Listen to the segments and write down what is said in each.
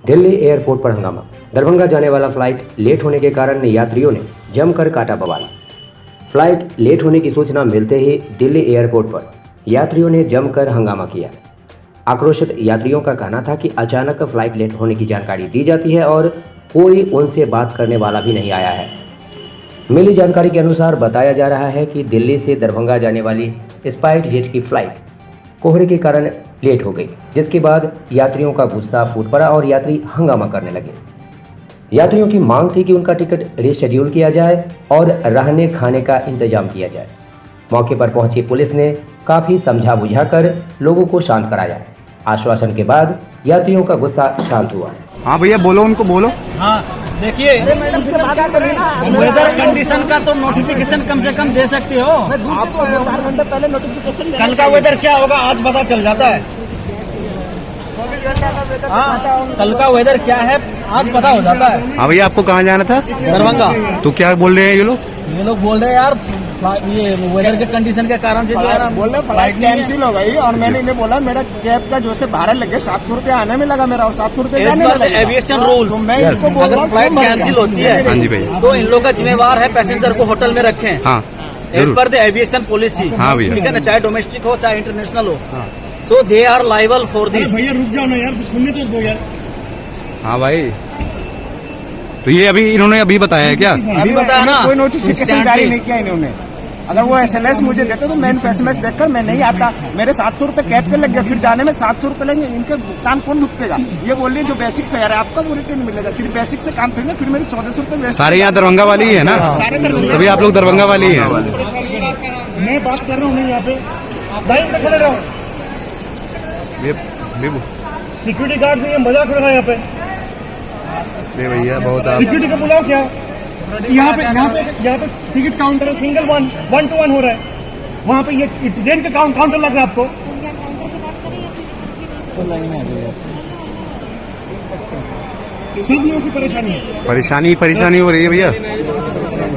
Delhi airport पर हंगामा। दरभंगा जाने वाला फ्लाइट लेट होने के कारण यात्रियों ने जमकर काटा बवाल। फ्लाइट लेट होने की सूचना मिलते ही दिल्ली एयरपोर्ट पर यात्रियों ने जमकर हंगामा किया। आक्रोशित यात्रियों का कहना था कि अचानक फ्लाइट लेट होने की जानकारी दी जाती है और कोई उनसे बात करने वाला भी नहीं आया है। मिली जानकारी के अनुसार बताया जा रहा है कि दिल्ली से दरभंगा जाने वाली स्पाइस जेट की फ्लाइट कोहरे के कारण लेट हो गई, जिसके बाद यात्रियों का गुस्सा फूट पड़ा और यात्री हंगामा करने लगे। यात्रियों की मांग थी कि उनका टिकट रीशेड्यूल किया जाए और रहने खाने का इंतजाम किया जाए। मौके पर पहुंची पुलिस ने काफी समझा बुझाकर लोगों को शांत कराया। आश्वासन के बाद यात्रियों का गुस्सा शांत हुआ। हाँ भैया बोलो, उनको बोलो। हाँ देखिए, वेदर कंडीशन का तो नोटिफिकेशन कम से कम दे सकते हो। आप 4 घंटे पहले नोटिफिकेशन, कल का वेदर क्या होगा आज पता चल जाता है। हाँ, कल का वेदर क्या है आज पता हो जाता है। हाँ भैया, आपको कहाँ जाना था? दरभंगा। तो क्या बोल रहे हैं ये लोग? ये लोग बोल रहे हैं यार ये वेदर के कंडीशन के कारण से जो है ना बोल रहे फ्लाइट कैंसिल हो गई और मैंने इन्हें बोला मेरा कैब का जो से भाड़ा लगे 700 रुपया आने में लगा मेरा और 700 रुपये जाने में लगा। एविएशन रूल्स, तो मैं इसको बोल रहा अगर फ्लाइट कैंसिल होती है हाँ जी भैया, तो इन लोग का जिम्मेवार है पैसेंजर को होटल में रखें। हाँ as per the aviation policy. हाँ भैया, ठीक है ना, चाहे डोमेस्टिक हो चाहे इंटरनेशनल हो। So they are liable for this. भैया रुक जाओ ना यार, सुनने तो दो यार। हाँ भाई, तो ये अभी इन्होंने अभी बताया है क्या? अभी बताया ना, कोई नोटिफिकेशन जारी नहीं किया इन्होंने। अगर वो SMS मुझे देते तो मैं SMS देखकर मैं नहीं आता। मेरे 700 रुपए कैब के लग गया, फिर जाने में 700 रुपए लगेंगे। इनके भुगतान कौन भुगतेगा? ये बोल रही जो बेसिक फेयर है आपका वो रिटर्न मिलेगा। सिर्फ बेसिक से काम करेंगे, फिर मेरे 1400 रुपए। सारे यहाँ दरभंगा वाली ही है ना? सारे दरभंगा, सभी आप लोग दरभंगा वाली ही हैं। मैं बात कर रहा हूँ नहीं यहाँ पे लाइन पे खड़े रहो। सिक्योरिटी गार्ड से ये मजाक हो रहा है यहाँ पे। भैया बहुत आप सिक्योरिटी का बुलाओ क्या? यहाँ पे टिकट काउंटर है, सिंगल 1 to 1 हो रहा है। वहाँ पे ये ट्रेन का काउंटर लग रहा है आपको। सब लोगों की परेशानी हो रही है भैया।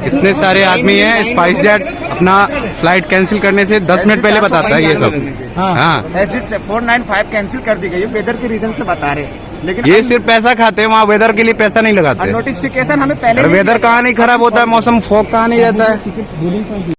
इतने सारे आदमी हैं, स्पाइस जेट अपना फ्लाइट कैंसिल करने से 10 मिनट पहले बताता है ये सब। हाँ 495 कैंसिल कर दी गई है, वेदर के रीजन से बता रहे। लेकिन ये सिर्फ पैसा खाते हैं, वहाँ वेदर के लिए पैसा नहीं लगाते। नोटिफिकेशन हमें पहले वेदर कहाँ नहीं खराब होता है, मौसम फॉग कहाँ नहीं रहता है।